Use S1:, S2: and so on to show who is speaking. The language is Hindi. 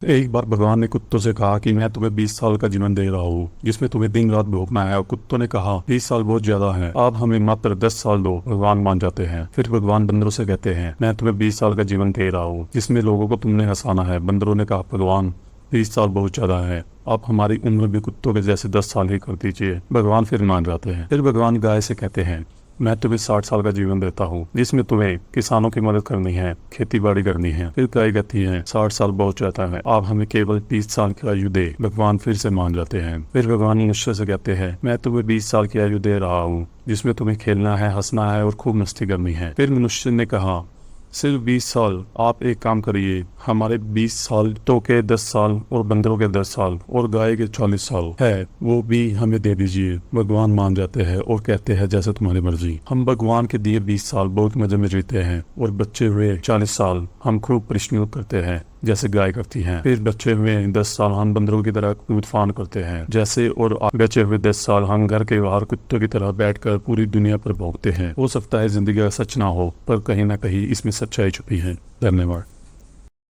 S1: एक बार भगवान ने कुत्तों से कहा कि मैं तुम्हें 20 साल का जीवन दे रहा हूँ जिसमें तुम्हें दिन रात भोगना है। और कुत्तों ने कहा 20 साल बहुत ज्यादा है, आप हमें मात्र 10 साल दो। भगवान मान जाते हैं। फिर भगवान बंदरों से कहते हैं मैं तुम्हें 20 साल का जीवन दे रहा हूँ जिसमें लोगों को तुमने हंसाना है। बंदरों ने कहा भगवान 20 साल बहुत ज्यादा है, आप हमारी उम्र भी कुत्तों के जैसे 10 साल ही कर दीजिए। भगवान फिर मान जाते हैं। फिर भगवान गाय से कहते हैं मैं तुम्हें 60 साल का जीवन देता हूँ जिसमें तुम्हें किसानों की मदद करनी है, खेती बाड़ी करनी है। फिर गाय कहती है 60 साल बहुत जाता है, आप हमें केवल 20 साल की आयु दे। भगवान फिर से मान जाते हैं। फिर भगवान मनुष्य से कहते हैं मैं तुम्हें 20 साल की आयु दे रहा हूँ जिसमें तुम्हें खेलना है, हंसना है और खूब मस्ती करनी है। फिर मनुष्य ने कहा सिर्फ 20 साल, आप एक काम करिए, हमारे 20 साल तो के 10 साल और बंदरों के 10 साल और गाय के 40 साल है वो भी हमें दे दीजिए। भगवान मान जाते हैं और कहते हैं जैसे तुम्हारी मर्जी। हम भगवान के दिए 20 साल बहुत मजे में जीते हैं और बच्चे हुए 40 साल हम खूब परिश्रम करते हैं जैसे गाय करती हैं। फिर बच्चे हुए 10 साल हम बंदरों की तरह कूद फान करते हैं जैसे, और बचे हुए 10 साल हम घर के बाहर कुत्तों की तरह बैठकर पूरी दुनिया पर भौंकते हैं। हो सकता है जिंदगी का सच ना हो पर कहीं ना कहीं इसमें सच्चाई छुपी है। धन्यवाद।